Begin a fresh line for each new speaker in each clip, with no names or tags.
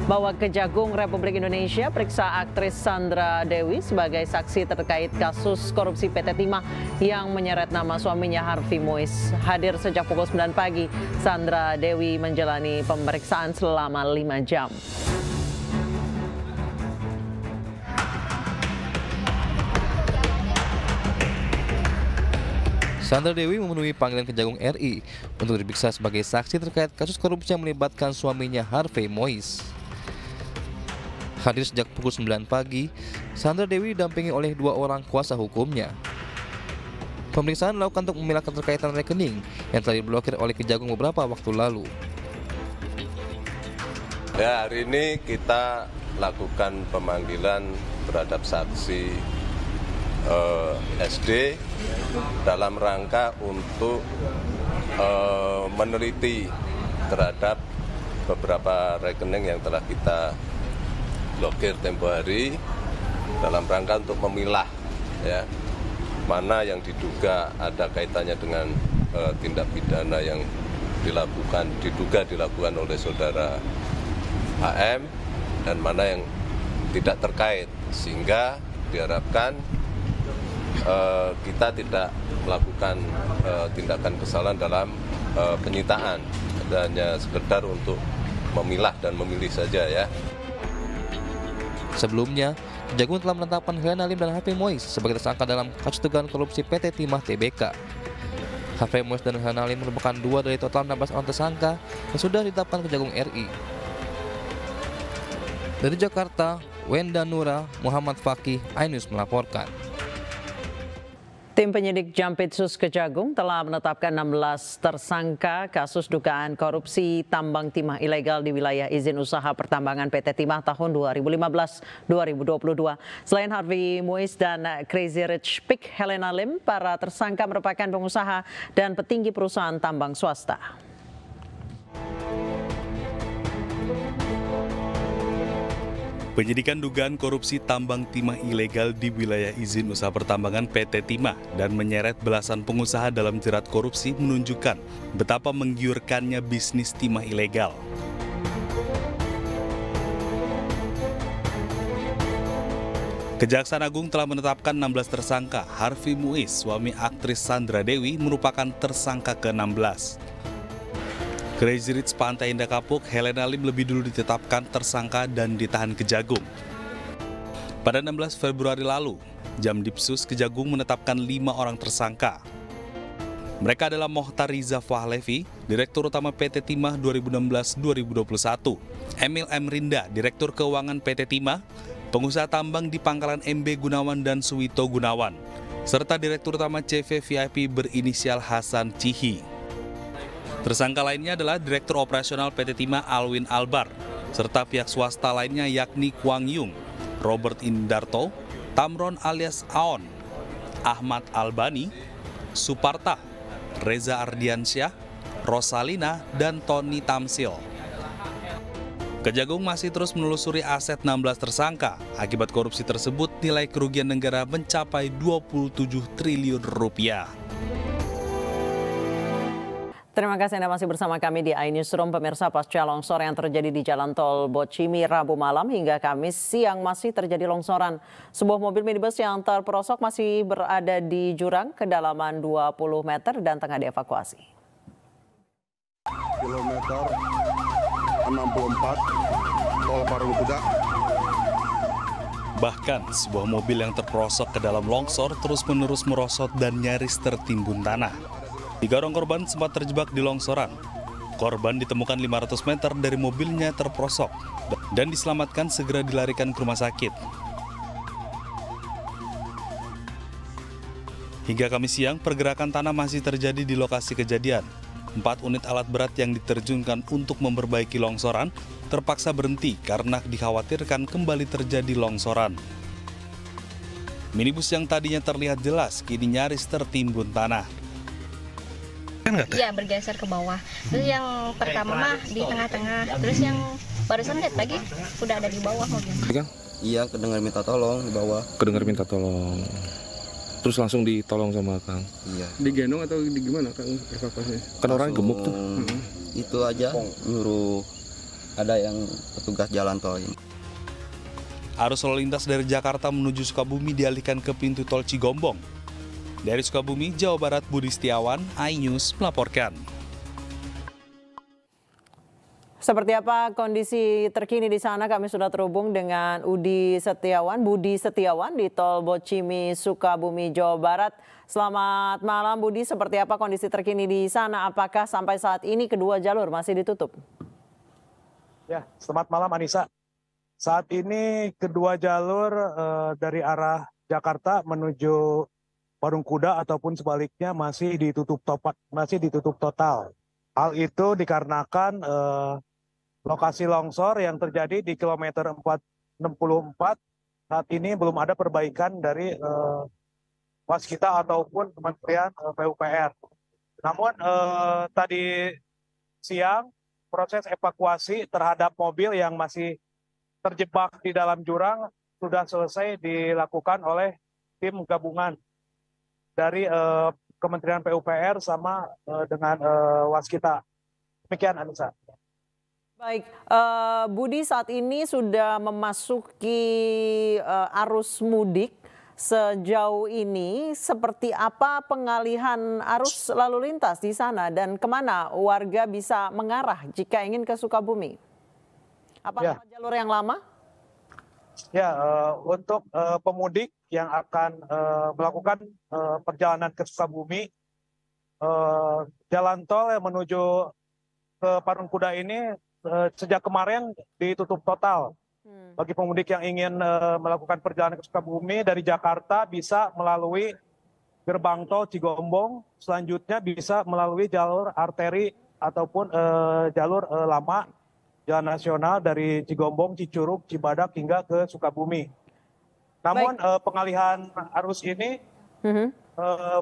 Bawa Kejagung Republik Indonesia periksa aktris Sandra Dewi sebagai saksi terkait kasus korupsi PT Timah yang menyeret nama suaminya Harvey Mois. Hadir sejak pukul 9 pagi, Sandra Dewi menjalani pemeriksaan selama 5 jam.
Sandra Dewi memenuhi panggilan Kejagung RI untuk diperiksa sebagai saksi terkait kasus korupsi yang melibatkan suaminya Harvey Mois. Hadir sejak pukul 9 pagi, Sandra Dewi didampingi oleh 2 orang kuasa hukumnya. Pemeriksaan dilakukan untuk memilah keterkaitan rekening yang telah diblokir oleh Kejagung beberapa waktu lalu.
Ya, hari ini kita lakukan pemanggilan terhadap saksi SD dalam rangka untuk meneliti terhadap beberapa rekening yang telah kita blokir tempo hari dalam rangka untuk memilah ya mana yang diduga ada kaitannya dengan tindak pidana yang diduga dilakukan oleh saudara HM dan mana yang tidak terkait, sehingga diharapkan kita tidak melakukan tindakan kesalahan dalam penyitaan, hanya sekedar untuk memilah dan memilih saja ya.
Sebelumnya, Kejagung telah menetapkan Helena Lim dan Harvey Mois sebagai tersangka dalam kasus dugaan korupsi PT Timah Tbk. Harvey Mois dan Helena Lim merupakan 2 dari total 16 orang tersangka yang sudah ditetapkan Kejagung RI. Dari Jakarta, Wenda Nura, Muhammad Fakih, iNews melaporkan.
Tim penyidik Jampitsus Kejagung telah menetapkan 16 tersangka kasus dugaan korupsi tambang timah ilegal di wilayah izin usaha pertambangan PT Timah tahun 2015-2022. Selain Harvey Mois dan Crazy Rich Pig Helena Lim, para tersangka merupakan pengusaha dan petinggi perusahaan tambang swasta.
Penyidikan dugaan korupsi tambang timah ilegal di wilayah izin usaha pertambangan PT Timah dan menyeret belasan pengusaha dalam jerat korupsi menunjukkan betapa menggiurkannya bisnis timah ilegal. Kejaksaan Agung telah menetapkan 16 tersangka. Harvey Mois, suami aktris Sandra Dewi, merupakan tersangka ke-16. Crazy Rich Pantai Indah Kapuk, Helena Lim lebih dulu ditetapkan tersangka dan ditahan Kejagung. Pada 16 Februari lalu, Jamdipsus Kejagung menetapkan 5 orang tersangka. Mereka adalah Mohtar Riza Fahlevi, Direktur Utama PT Timah 2016-2021, Emil M. Rinda, Direktur Keuangan PT Timah, pengusaha tambang di Pangkalan MB Gunawan dan Suwito Gunawan, serta Direktur Utama CV VIP berinisial Hasan Cihi. Tersangka lainnya adalah Direktur Operasional PT Timah Alwin Albar, serta pihak swasta lainnya yakni Kwang Yung, Robert Indarto, Tamron alias Aon, Ahmad Albani, Suparta, Reza Ardiansyah, Rosalina, dan Tony Tamsil. Kejagung masih terus menelusuri aset 16 tersangka. Akibat korupsi tersebut, nilai kerugian negara mencapai 27 triliun rupiah.
Terima kasih Anda masih bersama kami di iNewsroom. Pemirsa, pasca longsor yang terjadi di Jalan Tol Bocimi Rabu malam hingga Kamis siang masih terjadi longsoran. Sebuah mobil minibus yang terperosok masih berada di jurang kedalaman 20 meter dan tengah dievakuasi.
Kilometer 64 Tol Parung Kuda.
Bahkan sebuah mobil yang terperosok ke dalam longsor terus-menerus merosot dan nyaris tertimbun tanah. 3 orang korban sempat terjebak di longsoran. Korban ditemukan 500 meter dari mobilnya terperosok dan diselamatkan segera dilarikan ke rumah sakit. Hingga Kamis siang, pergerakan tanah masih terjadi di lokasi kejadian. 4 unit alat berat yang diterjunkan untuk memperbaiki longsoran terpaksa berhenti karena dikhawatirkan kembali terjadi longsoran. Minibus yang tadinya terlihat jelas kini nyaris tertimbun tanah.
Iya, bergeser ke bawah. Terus yang pertama mah di tengah-tengah. Terus yang barusan lihat lagi udah ada di bawah mobil.
Iya, kedengar minta tolong di bawah.
Kedengar minta tolong. Terus langsung ditolong sama Kang.
Iya.
Digendong atau di gimana Kang evakuasinya? Kan orang gemuk tuh.
Itu aja nyuruh ada yang petugas jalan tol ini.
Arus lalu lintas dari Jakarta menuju Sukabumi dialihkan ke pintu tol Cigombong. Dari Sukabumi, Jawa Barat, Budi Setiawan, iNews melaporkan.
Seperti apa kondisi terkini di sana? Kami sudah terhubung dengan Budi Setiawan di Tol Bocimi, Sukabumi, Jawa Barat. Selamat malam Budi, seperti apa kondisi terkini di sana? Apakah sampai saat ini kedua jalur masih ditutup?
Ya, selamat malam Anissa. Saat ini kedua jalur dari arah Jakarta menuju Parung Kuda ataupun sebaliknya masih ditutup total. Hal itu dikarenakan lokasi longsor yang terjadi di kilometer 464 saat ini belum ada perbaikan dari Waskita ataupun Kementerian PUPR. Namun tadi siang proses evakuasi terhadap mobil yang masih terjebak di dalam jurang sudah selesai dilakukan oleh tim gabungan dari Kementerian PUPR sama dengan Waskita. Demikian Anissa.
Baik, Budi, saat ini sudah memasuki arus mudik. Sejauh ini seperti apa pengalihan arus lalu lintas di sana dan kemana warga bisa mengarah jika ingin ke Sukabumi? Apakah jalur yang lama?
Ya, untuk pemudik yang akan melakukan perjalanan ke Sukabumi, jalan tol yang menuju ke Parung Kuda ini sejak kemarin ditutup total. Bagi pemudik yang ingin melakukan perjalanan ke Sukabumi dari Jakarta bisa melalui gerbang tol Cigombong, selanjutnya bisa melalui jalur arteri ataupun jalur lama jalan nasional dari Cigombong, Cicurug, Cibadak hingga ke Sukabumi. Namun pengalihan arus ini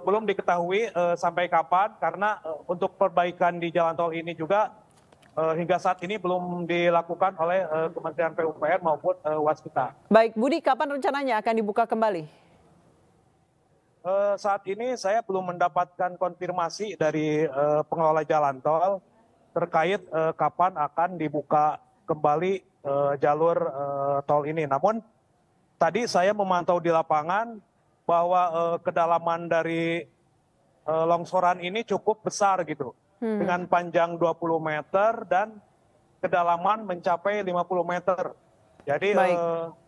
belum diketahui sampai kapan karena untuk perbaikan di jalan tol ini juga hingga saat ini belum dilakukan oleh Kementerian PUPR maupun Waskita.
Baik, Budi, kapan rencananya akan dibuka kembali?
Saat ini saya belum mendapatkan konfirmasi dari pengelola jalan tol terkait kapan akan dibuka kembali jalur tol ini. Namun tadi saya memantau di lapangan bahwa kedalaman dari longsoran ini cukup besar gitu. Dengan panjang 20 meter dan kedalaman mencapai 50 meter. Jadi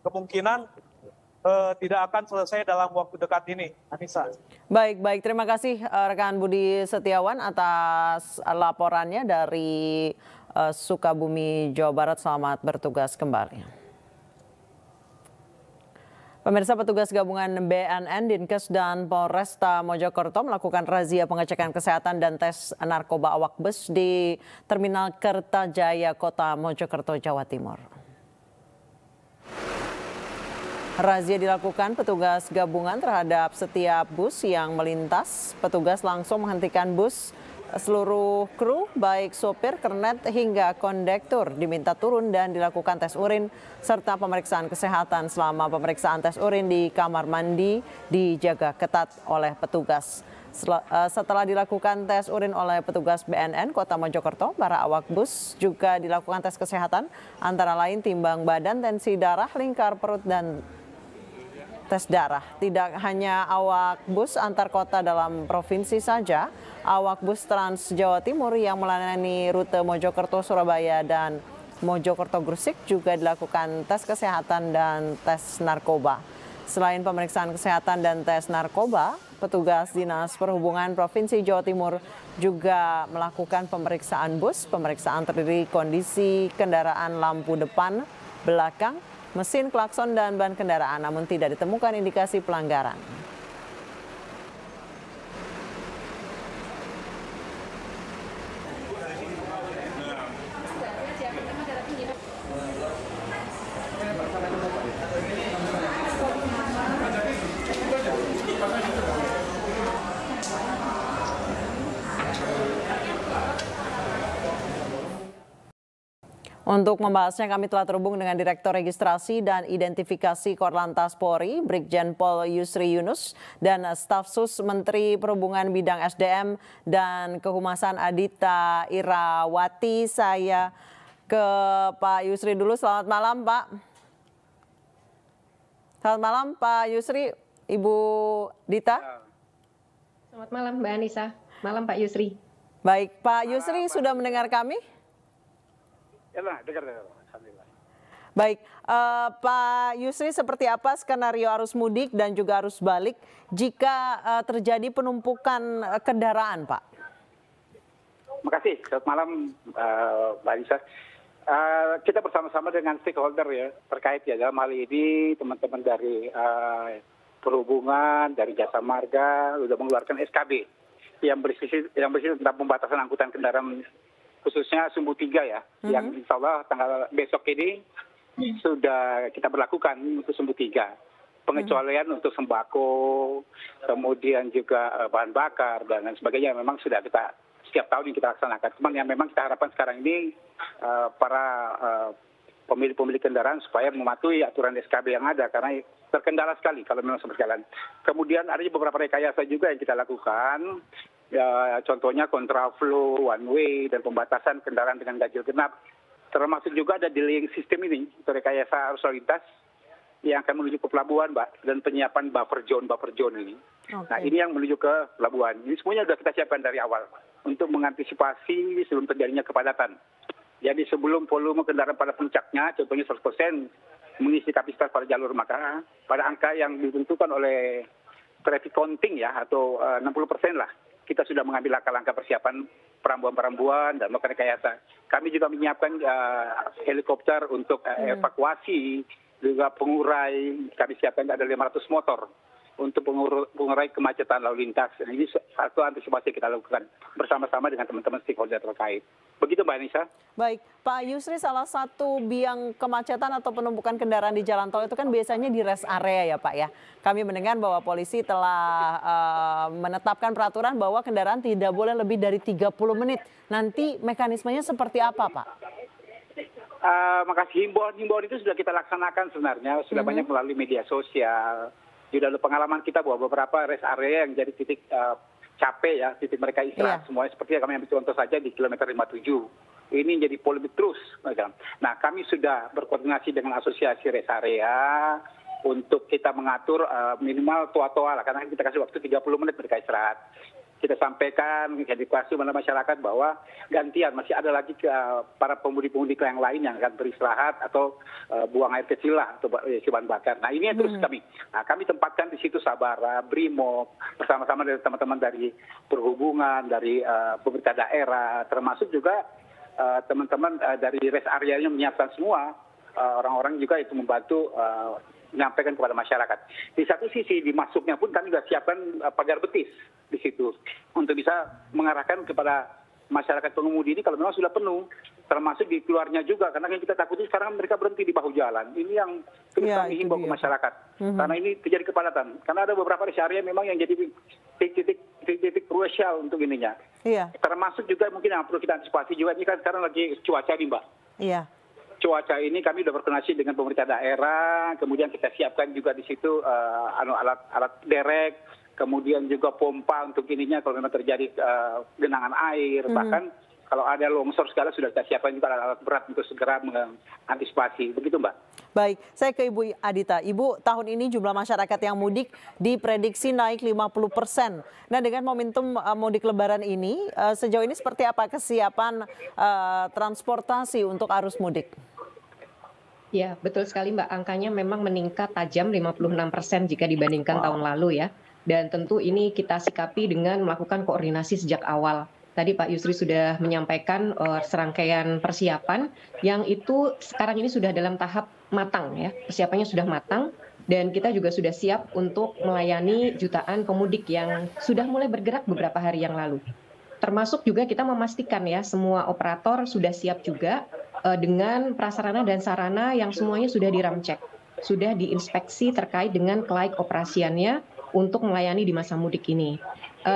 kemungkinan tidak akan selesai dalam waktu dekat ini, Anissa.
Baik. Terima kasih rekan Budi Setiawan atas laporannya dari Sukabumi, Jawa Barat. Selamat bertugas kembali. Pemirsa, petugas gabungan BNN, Dinkes, dan Polresta Mojokerto melakukan razia pengecekan kesehatan dan tes narkoba awak bus di Terminal Kertajaya, Kota Mojokerto, Jawa Timur. Razia dilakukan petugas gabungan terhadap setiap bus yang melintas. Petugas langsung menghentikan bus. Seluruh kru, baik sopir, kernet, hingga kondektur diminta turun dan dilakukan tes urin serta pemeriksaan kesehatan. Selama pemeriksaan tes urin di kamar mandi dijaga ketat oleh petugas. Setelah dilakukan tes urin oleh petugas BNN Kota Mojokerto, para awak bus juga dilakukan tes kesehatan, antara lain timbang badan, tensi darah, lingkar perut, dan tes darah. Tidak hanya awak bus antar kota dalam provinsi saja, awak bus Trans Jawa Timur yang melayani rute Mojokerto, Surabaya, dan Mojokerto, Gresik juga dilakukan tes kesehatan dan tes narkoba. Selain pemeriksaan kesehatan dan tes narkoba, petugas Dinas Perhubungan Provinsi Jawa Timur juga melakukan pemeriksaan bus. Pemeriksaan terdiri kondisi kendaraan, lampu depan, belakang, mesin, klakson, dan ban kendaraan, namun tidak ditemukan indikasi pelanggaran. Untuk membahasnya kami telah terhubung dengan Direktur Registrasi dan Identifikasi Korlantas Polri, Brigjen Pol Yusri Yunus, dan Staf Sus Menteri Perhubungan Bidang SDM dan Kehumasan Adita Irawati. Saya ke Pak Yusri dulu. Selamat malam, Pak. Selamat malam, Pak Yusri. Ibu Dita.
Selamat malam, Mbak Anissa. Malam, Pak Yusri.
Baik, Pak Yusri sudah mendengar kami?
Ya, dengar. Alhamdulillah.
Baik, Pak Yusri, seperti apa skenario arus mudik dan juga arus balik jika terjadi penumpukan kendaraan, Pak?
Terima kasih. Selamat malam, Mbak Anissa. Kita bersama-sama dengan stakeholder ya terkait ya dalam hal ini teman-teman dari perhubungan, dari jasa marga sudah mengeluarkan SKB yang berisi tentang pembatasan angkutan kendaraan khususnya Sumbu 3 ya, yang insya Allah tanggal besok ini sudah kita berlakukan untuk Sumbu 3. Pengecualian untuk sembako, kemudian juga bahan bakar dan lain sebagainya memang sudah kita setiap tahun yang kita laksanakan. Cuman yang memang kita harapkan sekarang ini para pemilik kendaraan supaya mematuhi aturan SKB yang ada karena terkendala sekali kalau memang berjalan. Kemudian ada beberapa rekayasa juga yang kita lakukan, ya, contohnya kontraflow, one way dan pembatasan kendaraan dengan ganjil genap. Termasuk juga ada delaying system ini, itu rekayasa arus lalu lintas yang akan menuju ke pelabuhan, Mbak, dan penyiapan buffer zone ini. Okay. Nah, ini yang menuju ke pelabuhan. Ini semuanya sudah kita siapkan dari awal untuk mengantisipasi sebelum terjadinya kepadatan. Jadi sebelum volume kendaraan pada puncaknya, contohnya 100% mengisi kapasitas pada jalur, maka pada angka yang ditentukan oleh traffic counting ya, atau 60% lah, kita sudah mengambil langkah-langkah persiapan perambuan-perambuan dan melakukan rekayasa. Kami juga menyiapkan helikopter untuk evakuasi, juga pengurai, kami siapkan ada 500 motor untuk pengurai kemacetan lalu lintas. Ini satu antisipasi kita lakukan bersama-sama dengan teman-teman stakeholder terkait. Begitu Mbak Anissa.
Baik, Pak Yusri, salah satu biang kemacetan atau penumpukan kendaraan di jalan tol itu kan biasanya di rest area ya Pak ya. Kami mendengar bahwa polisi telah menetapkan peraturan bahwa kendaraan tidak boleh lebih dari 30 menit. Nanti mekanismenya seperti apa Pak?
Makasih, himbauan itu sudah kita laksanakan sebenarnya, sudah banyak melalui media sosial. Sudah ada pengalaman kita bahwa beberapa rest area yang jadi titik capek ya, titik mereka istirahat semuanya, seperti yang kami ambil contoh saja di kilometer 57. Ini jadi polemik terus. Nah, kami sudah berkoordinasi dengan asosiasi rest area untuk kita mengatur minimal toa-toa lah, karena kita kasih waktu 30 menit mereka istirahat. Kita sampaikan, edukasi kepada masyarakat bahwa gantian masih ada lagi para pemudik-pemudik yang lain yang akan beristirahat atau buang air kecil lah atau isi bahan bakar. Nah ini yang terus kami. Nah kami tempatkan di situ Sabara, Brimob bersama-sama dengan teman-teman dari perhubungan, dari pemerintah daerah, termasuk juga teman-teman dari rest area-nya menyiapkan semua orang-orang juga itu membantu menyampaikan kepada masyarakat. Di satu sisi di masuknya pun kami sudah siapkan pagar betis di situ untuk bisa mengarahkan kepada masyarakat pengemudi ini kalau memang sudah penuh, termasuk di keluarnya juga karena yang kita takuti sekarang mereka berhenti di bahu jalan. Ini yang terus kami himbau ke masyarakat karena ini terjadi kepadatan. Karena ada beberapa rest area memang yang jadi titik krusial untuk ininya. Iya. Termasuk juga mungkin yang perlu kita antisipasi juga ini kan sekarang lagi cuaca nih Mbak. Iya. Cuaca ini kami sudah berkoordinasi dengan pemerintah daerah, kemudian kita siapkan juga di situ alat derek, kemudian juga pompa untuk ininya kalau memang terjadi genangan air, bahkan kalau ada longsor segala sudah kita siapkan juga alat berat untuk segera mengantisipasi. Begitu Mbak. Baik, saya ke Ibu Adita. Ibu, tahun ini jumlah masyarakat yang mudik diprediksi naik 50%. Nah dengan momentum mudik lebaran ini, sejauh ini seperti apa kesiapan transportasi untuk arus mudik?
Ya, betul sekali Mbak. Angkanya memang meningkat tajam 56% jika dibandingkan tahun lalu ya. Dan tentu ini kita sikapi dengan melakukan koordinasi sejak awal. Tadi Pak Yusri sudah menyampaikan serangkaian persiapan yang itu sekarang ini sudah dalam tahap matang ya. Persiapannya sudah matang dan kita juga sudah siap untuk melayani jutaan pemudik yang sudah mulai bergerak beberapa hari yang lalu. Termasuk juga kita memastikan ya semua operator sudah siap juga dengan prasarana dan sarana yang semuanya sudah diramcek, sudah diinspeksi terkait dengan kelayak operasiannya untuk melayani di masa mudik ini.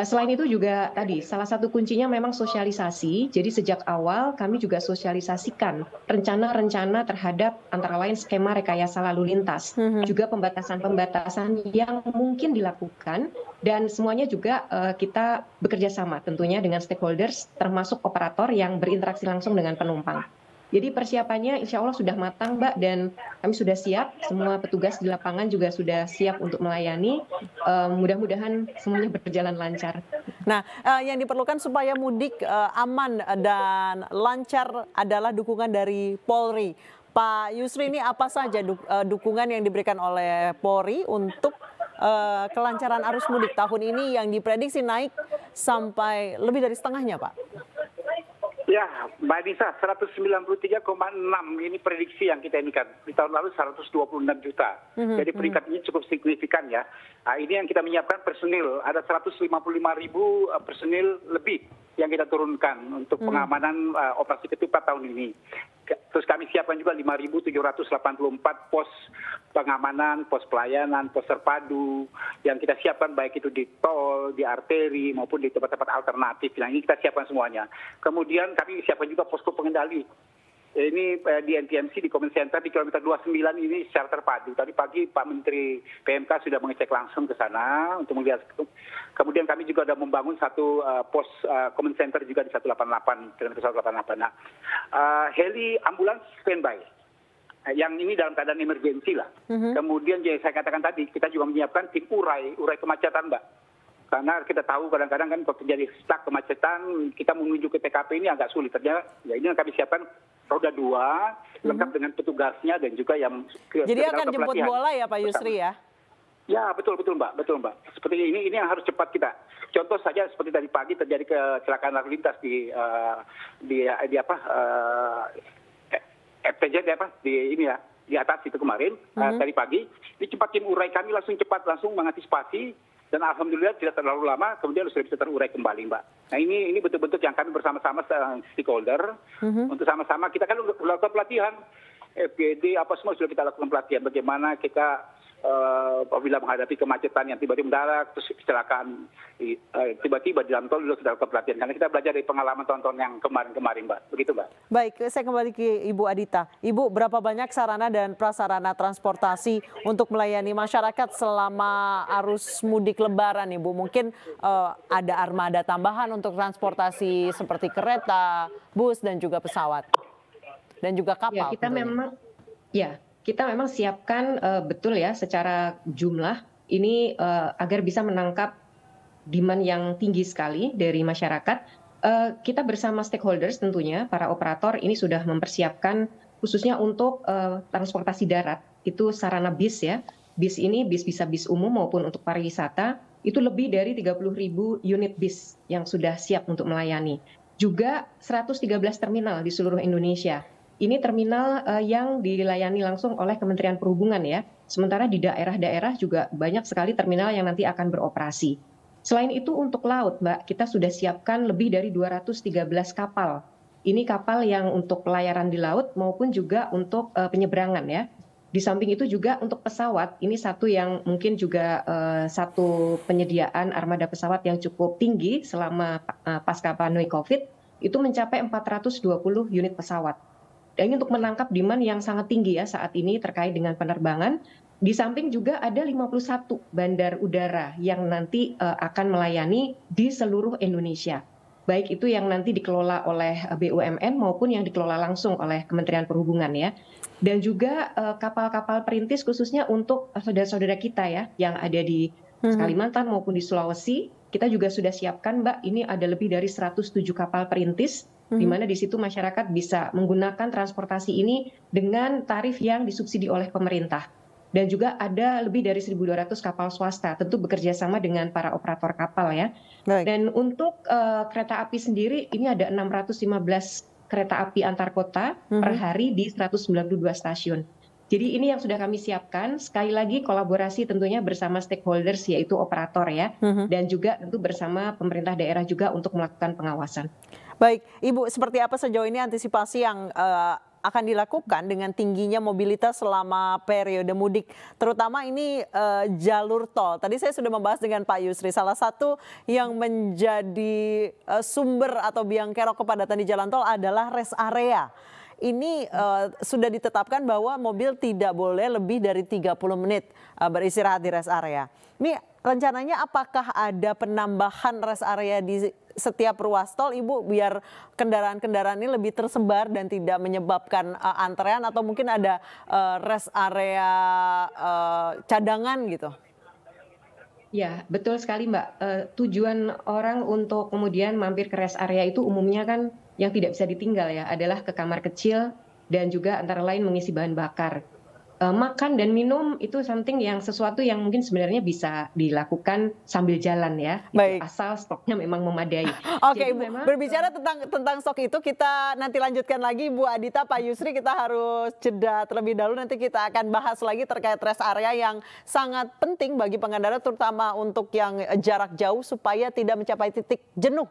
Selain itu juga tadi salah satu kuncinya memang sosialisasi. Jadi sejak awal kami juga sosialisasikan rencana-rencana terhadap antara lain skema rekayasa lalu lintas, juga pembatasan-pembatasan yang mungkin dilakukan dan semuanya juga kita bekerja sama tentunya dengan stakeholders termasuk operator yang berinteraksi langsung dengan penumpang. Jadi persiapannya insya Allah sudah matang Mbak, dan kami sudah siap, semua petugas di lapangan juga sudah siap untuk melayani. Mudah-mudahan semuanya berjalan lancar.
Nah, yang diperlukan supaya mudik aman dan lancar adalah dukungan dari Polri. Pak Yusri, ini apa saja dukungan yang diberikan oleh Polri untuk kelancaran arus mudik tahun ini yang diprediksi naik sampai lebih dari setengahnya, Pak?
Ya, Mbak Nisa, 193,6 ini prediksi yang kita inikan. Di tahun lalu 126 juta. Jadi peringkat ini cukup signifikan ya. Nah, ini yang kita menyiapkan personil. Ada 155 ribu personil lebih yang kita turunkan untuk pengamanan operasi ketupat tahun ini. Terus kami siapkan juga 5.784 pos pengamanan, pos pelayanan, pos terpadu yang kita siapkan baik itu di tol, di arteri maupun di tempat-tempat alternatif. Nah, ini kita siapkan semuanya. Kemudian kami siapkan juga posko pengendali. Ini di NTMC, di Command Center, di kilometer 29 ini secara terpadu. Tadi pagi Pak Menteri PMK sudah mengecek langsung ke sana untuk melihat. Kemudian kami juga sudah membangun satu pos Command Center juga di 188, kilometer 188. Nah, heli ambulans standby. Yang ini dalam keadaan emergensi lah. Kemudian yang saya katakan tadi, kita juga menyiapkan tim urai kemacetan, Mbak. Karena kita tahu kadang-kadang kan kalau terjadi stuck kemacetan, kita menuju ke TKP ini agak sulit. Ternyata ya ini yang kami siapkan roda 2 lengkap dengan petugasnya dan juga yang
jadi akan jemput bola ya Pak Yusri ya?
Ya betul Mbak, seperti ini yang harus cepat kita. Contoh saja seperti tadi pagi terjadi kecelakaan lalu lintas di FTZ di atas itu kemarin tadi pagi. Ini cepat tim urai kami langsung mengantisipasi. Dan alhamdulillah tidak terlalu lama, kemudian sudah bisa terurai kembali, Mbak. Nah ini betul-betul yang kami bersama-sama stakeholder untuk sama-sama kita kan melakukan pelatihan FGD apa semua sudah kita lakukan pelatihan bagaimana kita apabila menghadapi kemacetan yang tiba-tiba mendarat terus kecelakaan tiba-tiba di dalam tol sudah lakukan pelatihan karena kita belajar dari pengalaman tahun-tahun yang kemarin, Mbak. Begitu, Mbak.
Baik, saya kembali ke Ibu Adita. Ibu, berapa banyak sarana dan prasarana transportasi untuk melayani masyarakat selama arus mudik Lebaran, Ibu? Mungkin ada armada tambahan untuk transportasi seperti kereta, bus dan juga pesawat dan juga kapal.
Ya, kita memang siapkan betul ya secara jumlah ini agar bisa menangkap demand yang tinggi sekali dari masyarakat. Kita bersama stakeholders tentunya para operator ini sudah mempersiapkan khususnya untuk transportasi darat itu sarana bis ya. Bis ini bisa bis umum maupun untuk pariwisata itu lebih dari 30.000 unit bis yang sudah siap untuk melayani. Juga 113 terminal di seluruh Indonesia. Ini terminal yang dilayani langsung oleh Kementerian Perhubungan ya. Sementara di daerah-daerah juga banyak sekali terminal yang nanti akan beroperasi. Selain itu untuk laut, Mbak, kita sudah siapkan lebih dari 213 kapal. Ini kapal yang untuk pelayaran di laut maupun juga untuk penyeberangan ya. Di samping itu juga untuk pesawat, ini satu yang mungkin juga satu penyediaan armada pesawat yang cukup tinggi selama pasca pandemi COVID, itu mencapai 420 unit pesawat. Dan ini untuk menangkap demand yang sangat tinggi ya saat ini terkait dengan penerbangan. Di samping juga ada 51 bandar udara yang nanti akan melayani di seluruh Indonesia. Baik itu yang nanti dikelola oleh BUMN maupun yang dikelola langsung oleh Kementerian Perhubungan ya. Dan juga kapal-kapal perintis khususnya untuk saudara-saudara kita ya yang ada di Kalimantan maupun di Sulawesi. Kita juga sudah siapkan, Mbak, ini ada lebih dari 107 kapal perintis di mana di situ masyarakat bisa menggunakan transportasi ini dengan tarif yang disubsidi oleh pemerintah. Dan juga ada lebih dari 1.200 kapal swasta, tentu bekerja sama dengan para operator kapal ya. Baik. Dan untuk kereta api sendiri, ini ada 615 kereta api antar kota per hari di 192 stasiun. Jadi ini yang sudah kami siapkan, sekali lagi kolaborasi tentunya bersama stakeholders yaitu operator ya, dan juga tentu bersama pemerintah daerah juga untuk melakukan pengawasan.
Baik, Ibu, seperti apa sejauh ini antisipasi yang akan dilakukan dengan tingginya mobilitas selama periode mudik, terutama ini jalur tol. Tadi saya sudah membahas dengan Pak Yusri, salah satu yang menjadi sumber atau biang kerok kepadatan di jalan tol adalah rest area. Ini sudah ditetapkan bahwa mobil tidak boleh lebih dari 30 menit beristirahat di rest area. Ini rencananya apakah ada penambahan rest area di setiap ruas tol, Ibu, biar kendaraan-kendaraan ini lebih tersebar dan tidak menyebabkan antrean, atau mungkin ada rest area cadangan gitu?
Ya, betul sekali Mbak. Tujuan orang untuk kemudian mampir ke rest area itu umumnya kan yang tidak bisa ditinggal ya, adalah ke kamar kecil dan juga antara lain mengisi bahan bakar. Makan dan minum itu sesuatu yang mungkin sebenarnya bisa dilakukan sambil jalan ya.
Baik.
Asal stoknya memang memadai.
Oke, Ibu, berbicara tentang stok itu, kita nanti lanjutkan lagi, Bu Adita, Pak Yusri, kita harus jeda terlebih dahulu. Nanti kita akan bahas lagi terkait rest area yang sangat penting bagi pengendara, terutama untuk yang jarak jauh supaya tidak mencapai titik jenuh.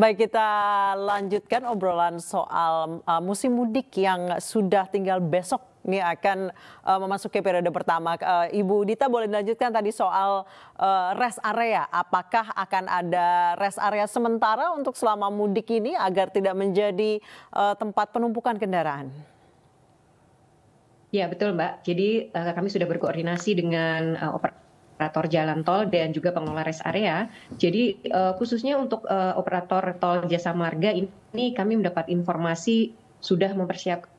Baik, kita lanjutkan obrolan soal musim mudik yang sudah tinggal besok. Ini akan memasuki periode pertama. Ibu Dita, boleh dilanjutkan tadi soal rest area. Apakah akan ada rest area sementara untuk selama mudik ini agar tidak menjadi tempat penumpukan kendaraan?
Ya, betul Mbak. Jadi kami sudah berkoordinasi dengan operator jalan tol dan juga pengelola rest area. Jadi khususnya untuk operator tol Jasa Marga ini kami mendapat informasi sudah mempersiapkan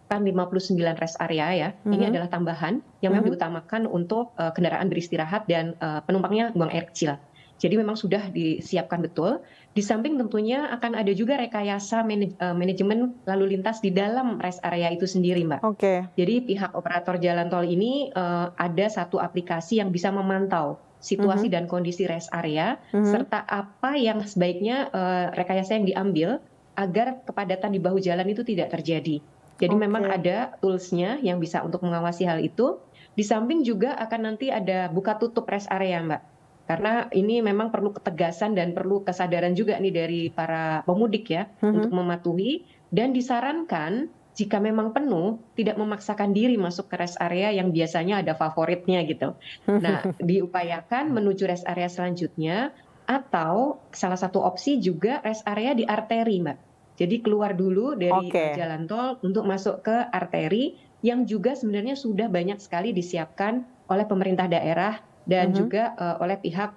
59 rest area ya. Ini adalah tambahan yang memang diutamakan untuk kendaraan beristirahat dan penumpangnya buang air kecil. Jadi memang sudah disiapkan betul. Di samping tentunya akan ada juga rekayasa manajemen lalu lintas di dalam rest area itu sendiri, Mbak.
Oke.
Jadi pihak operator jalan tol ini ada satu aplikasi yang bisa memantau situasi dan kondisi rest area serta apa yang sebaiknya rekayasa yang diambil agar kepadatan di bahu jalan itu tidak terjadi. Jadi memang ada toolsnya yang bisa untuk mengawasi hal itu. Di samping juga akan nanti ada buka tutup rest area, Mbak. Karena ini memang perlu ketegasan dan perlu kesadaran juga nih dari para pemudik ya untuk mematuhi, dan disarankan jika memang penuh tidak memaksakan diri masuk ke rest area yang biasanya ada favoritnya gitu. Nah, diupayakan menuju rest area selanjutnya, atau salah satu opsi juga rest area di arteri, Mbak. Jadi keluar dulu dari jalan tol untuk masuk ke arteri yang juga sebenarnya sudah banyak sekali disiapkan oleh pemerintah daerah dan juga oleh pihak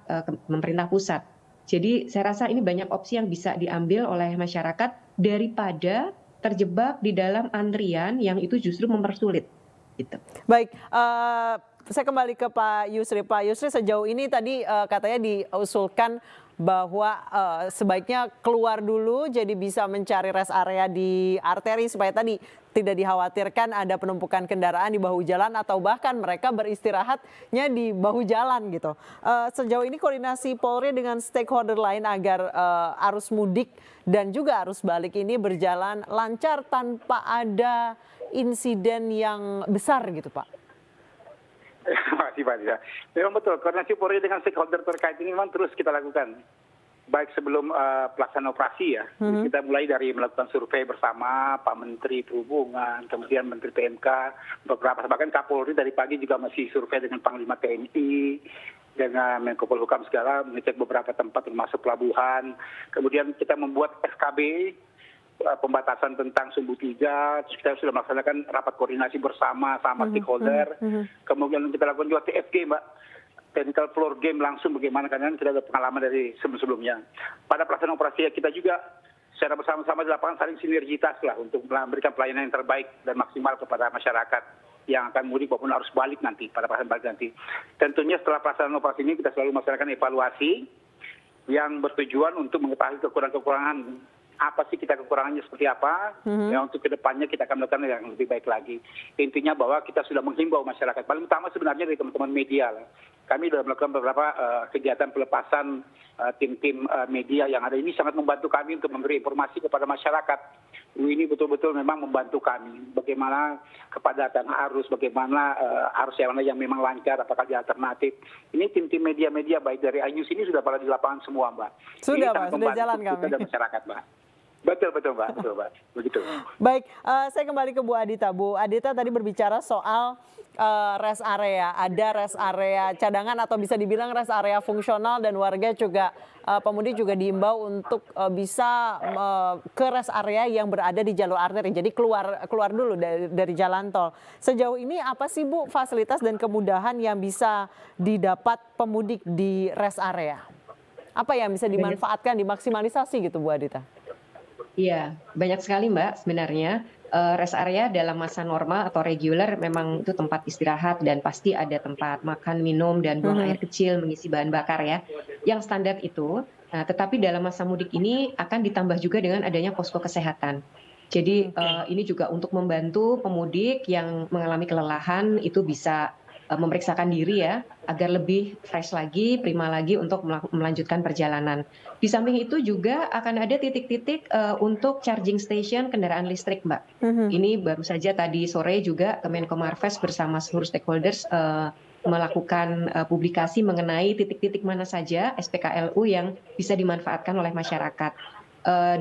pemerintah pusat. Jadi saya rasa ini banyak opsi yang bisa diambil oleh masyarakat daripada terjebak di dalam antrian yang itu justru mempersulit. Gitu.
Baik, saya kembali ke Pak Yusri. Pak Yusri, sejauh ini tadi katanya diusulkan bahwa sebaiknya keluar dulu jadi bisa mencari rest area di arteri supaya tadi tidak dikhawatirkan ada penumpukan kendaraan di bahu jalan atau bahkan mereka beristirahatnya di bahu jalan gitu. Sejauh ini koordinasi Polri dengan stakeholder lain agar arus mudik dan juga arus balik ini berjalan lancar tanpa ada insiden yang besar gitu, Pak.
Terima kasih Pak Dita. Memang betul, koordinasi Polri dengan stakeholder terkait ini memang terus kita lakukan. Baik sebelum pelaksanaan operasi ya, kita mulai dari melakukan survei bersama Pak Menteri Perhubungan, kemudian Menteri PMK, beberapa bahkan Kapolri dari pagi juga masih survei dengan Panglima TNI, dengan Menko Polhukam segala, mengecek beberapa tempat termasuk pelabuhan. Kemudian kita membuat SKB, pembatasan tentang sumbu 3, kita sudah melaksanakan rapat koordinasi bersama sama stakeholder. Kemudian kita lakukan juga TFG, Mbak, technical floor game langsung bagaimana, karena kita ada pengalaman dari sebelum-sebelumnya. Pada pelaksanaan operasi kita juga secara bersama-sama di lapangan saling sinergitas lah untuk memberikan pelayanan yang terbaik dan maksimal kepada masyarakat yang akan mudik maupun arus balik nanti pada pelaksanaan balik nanti. Tentunya setelah pelaksanaan operasi ini kita selalu melaksanakan evaluasi yang bertujuan untuk mengetahui kekurangan-kekurangan. Apa sih kita kekurangannya seperti apa, ya untuk kedepannya kita akan melakukan yang lebih baik lagi. Intinya bahwa kita sudah menghimbau masyarakat, paling utama sebenarnya dari teman-teman media. Kami sudah melakukan beberapa kegiatan pelepasan tim-tim media yang ada ini sangat membantu kami untuk memberi informasi kepada masyarakat. Ini betul-betul memang membantu kami. Bagaimana kepadatan arus, bagaimana arus yang memang lancar, apakah di alternatif. Ini tim-tim media-media baik dari iNews ini sudah pada di lapangan semua, Mbak.
Sudah, Pak, sudah jalan kami.
Kita dan masyarakat, Mbak. Betul, Mbak. Betul, Mbak. Begitu.
Baik, saya kembali ke Bu Adita. Bu Adita tadi berbicara soal rest area, ada rest area cadangan atau bisa dibilang rest area fungsional, dan warga juga pemudik juga diimbau untuk bisa ke rest area yang berada di jalur arteri. Jadi keluar dulu dari jalan tol. Sejauh ini apa sih Bu fasilitas dan kemudahan yang bisa didapat pemudik di rest area? Apa yang bisa dimanfaatkan, dimaksimalisasi gitu Bu Adita?
Iya, banyak sekali Mbak sebenarnya. Rest area dalam masa normal atau reguler memang itu tempat istirahat dan pasti ada tempat makan, minum, dan buang air kecil, mengisi bahan bakar ya. Yang standar itu, tetapi dalam masa mudik ini akan ditambah juga dengan adanya posko kesehatan. Jadi ini juga untuk membantu pemudik yang mengalami kelelahan itu bisa memeriksakan diri ya, agar lebih fresh lagi, prima lagi untuk melanjutkan perjalanan. Di samping itu juga akan ada titik-titik untuk charging station kendaraan listrik, Mbak. Ini baru saja tadi sore juga Kemenko Marves bersama seluruh stakeholders melakukan publikasi mengenai titik-titik mana saja SPKLU yang bisa dimanfaatkan oleh masyarakat.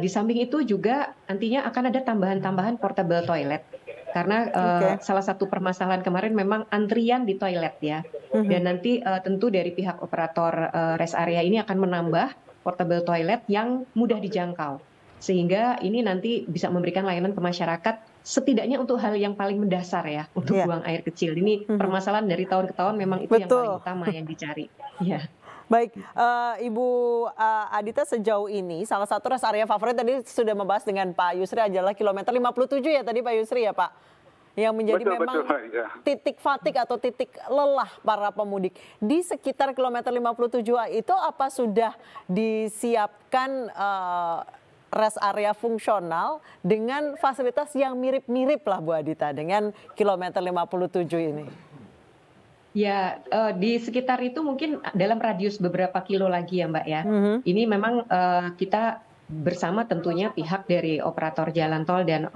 Di samping itu juga nantinya akan ada tambahan-tambahan portable toilet. Karena salah satu permasalahan kemarin memang antrian di toilet ya. Dan nanti tentu dari pihak operator rest area ini akan menambah portable toilet yang mudah dijangkau. Sehingga ini nanti bisa memberikan layanan ke masyarakat setidaknya untuk hal yang paling mendasar ya, untuk buang air kecil. Ini permasalahan dari tahun ke tahun memang itu yang paling utama yang dicari. Ya.
Baik, Ibu Adita, sejauh ini salah satu rest area favorit tadi sudah membahas dengan Pak Yusri adalah kilometer 57 ya tadi Pak Yusri ya Pak, yang menjadi memang titik fatik atau titik lelah para pemudik. Di sekitar kilometer 57 itu apa sudah disiapkan rest area fungsional dengan fasilitas yang mirip-mirip lah Bu Adita dengan kilometer 57 ini?
Ya, di sekitar itu mungkin dalam radius beberapa kilo lagi ya Mbak ya. Ini memang kita bersama tentunya pihak dari operator jalan tol dan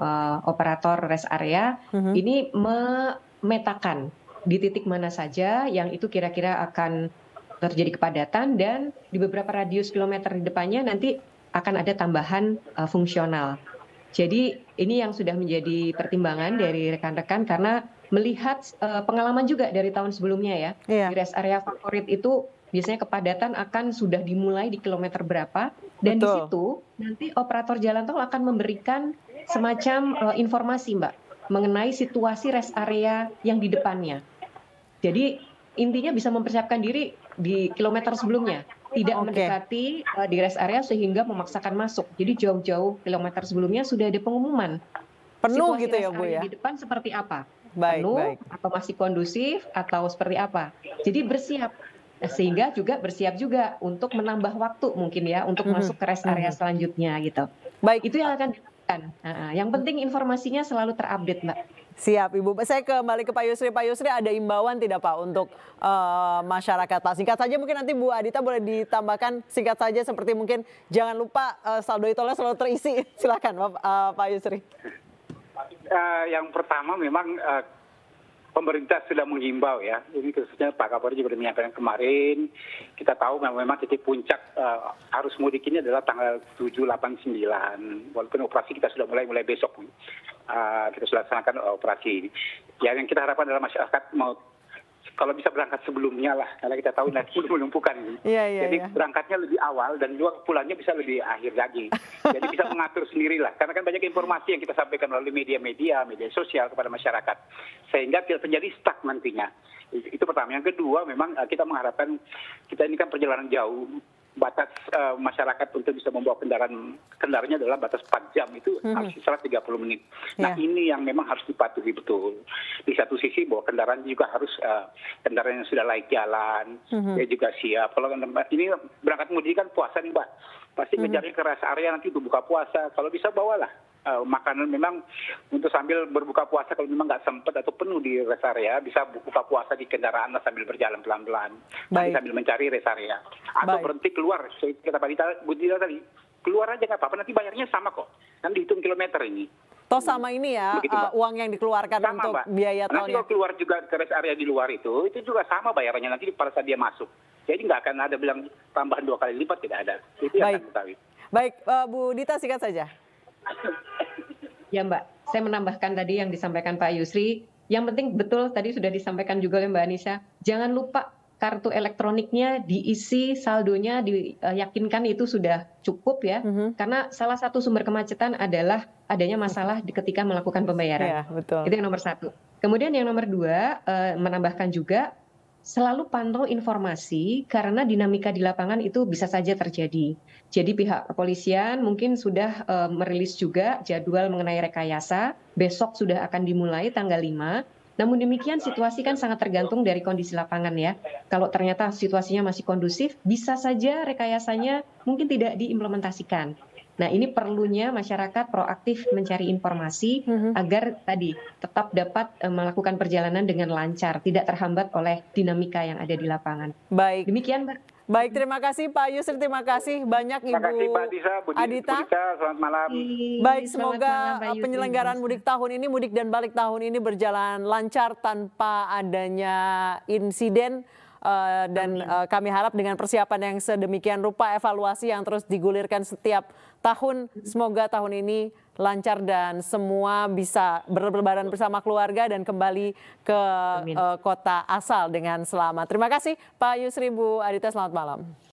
operator rest area ini memetakan di titik mana saja yang itu kira-kira akan terjadi kepadatan, dan di beberapa radius kilometer di depannya nanti akan ada tambahan fungsional. Jadi ini yang sudah menjadi pertimbangan dari rekan-rekan karena melihat pengalaman juga dari tahun sebelumnya ya. Di rest area favorit itu biasanya kepadatan akan sudah dimulai di kilometer berapa, dan di situ nanti operator jalan tol akan memberikan semacam informasi Mbak mengenai situasi rest area yang di depannya. Jadi intinya bisa mempersiapkan diri di kilometer sebelumnya, tidak mendekati di rest area sehingga memaksakan masuk. Jadi jauh-jauh kilometer sebelumnya sudah ada pengumuman.
Penuh gitu ya Bu ya?
Di depan seperti apa?
Penuh
atau masih kondusif atau seperti apa? Jadi bersiap, sehingga juga bersiap juga untuk menambah waktu mungkin ya untuk masuk ke rest area selanjutnya gitu.
Baik,
itu yang akan dilakukan. Yang penting informasinya selalu terupdate Mbak.
Siap Ibu. Saya kembali ke Pak Yusri. Pak Yusri, ada imbauan tidak Pak untuk masyarakat Pak? Singkat saja mungkin nanti Bu Adita boleh ditambahkan singkat saja seperti mungkin jangan lupa saldo e-tolnya selalu terisi. Silakan Pak Yusri.
Yang pertama memang pemerintah sudah menghimbau ya, ini khususnya Pak Kapolri juga sudah menyampaikan kemarin, kita tahu memang titik puncak arus mudik ini adalah tanggal 7, 8, 9, walaupun operasi kita sudah mulai besok, kita sudah laksanakan operasi. Ya, yang kita harapkan adalah masyarakat mau kalau bisa berangkat sebelumnya lah, karena kita tahu nanti menumpukan. Jadi berangkatnya lebih awal dan juga pulangnya bisa lebih akhir lagi. Jadi bisa mengatur sendirilah, karena kan banyak informasi yang kita sampaikan melalui media sosial kepada masyarakat, sehingga tidak terjadi stuck nantinya. Itu pertama. Yang kedua, memang kita mengharapkan, kita ini kan perjalanan jauh, batas masyarakat untuk bisa membawa kendaraannya adalah batas 4 jam, itu harus 30 menit. Nah ini yang memang harus dipatuhi betul. Di satu sisi bahwa kendaraan juga harus kendaraan yang sudah layak jalan, ya juga siap. Kalau ini berangkat mudik kan puasa nih Mbak, pasti ngejarnya ke rest area nanti untuk buka puasa. Kalau bisa bawalah makanan memang untuk sambil berbuka puasa, kalau memang nggak sempat atau penuh di rest area, bisa buka puasa di kendaraan sambil berjalan pelan-pelan, sambil mencari rest area. Atau berhenti keluar, kata Pak Dita tadi, keluar aja nggak apa-apa, nanti bayarnya sama kok, kan dihitung kilometer ini.
Toh sama ini ya, uang yang dikeluarkan sama, untuk biaya tolnya. Nanti
kalau keluar juga ke rest area di luar itu juga sama bayarannya nanti pada saat dia masuk. Jadi nggak akan ada bilang tambahan 2 kali lipat, tidak ada. Itu yang akan ketahui.
Baik, Bu Dita singkat saja.
Ya Mbak, saya menambahkan tadi yang disampaikan Pak Yusri, Yang penting betul tadi sudah disampaikan juga oleh Mbak Anissa, jangan lupa kartu elektroniknya diisi, saldonya diyakinkan itu sudah cukup ya. Karena salah satu sumber kemacetan adalah adanya masalah ketika melakukan pembayaran.
Ya, betul.
Itu yang nomor 1. Kemudian yang nomor 2, menambahkan juga selalu pantau informasi karena dinamika di lapangan itu bisa saja terjadi. Jadi pihak kepolisian mungkin sudah merilis juga jadwal mengenai rekayasa, besok sudah akan dimulai tanggal 5. Namun demikian situasi kan sangat tergantung dari kondisi lapangan ya. Kalau ternyata situasinya masih kondusif, bisa saja rekayasanya mungkin tidak diimplementasikan. Nah, ini perlunya masyarakat proaktif mencari informasi agar tadi tetap dapat melakukan perjalanan dengan lancar, tidak terhambat oleh dinamika yang ada di lapangan.
Baik.
Demikian, Mbak.
Baik, terima kasih Pak Yusri, terima kasih banyak Ibu
Terima kasih Mbak Disa, Bu
Adita.
Selamat malam.
Baik,
Selamat
semoga
malam, Pak Yusri.
penyelenggaraan mudik tahun ini, mudik dan balik tahun ini berjalan lancar tanpa adanya insiden. Dan kami harap dengan persiapan yang sedemikian rupa, evaluasi yang terus digulirkan setiap tahun, semoga tahun ini lancar dan semua bisa berlebaran bersama keluarga dan kembali ke kota asal dengan selamat. Terima kasih Pak Yusri, Bu Adita, selamat malam.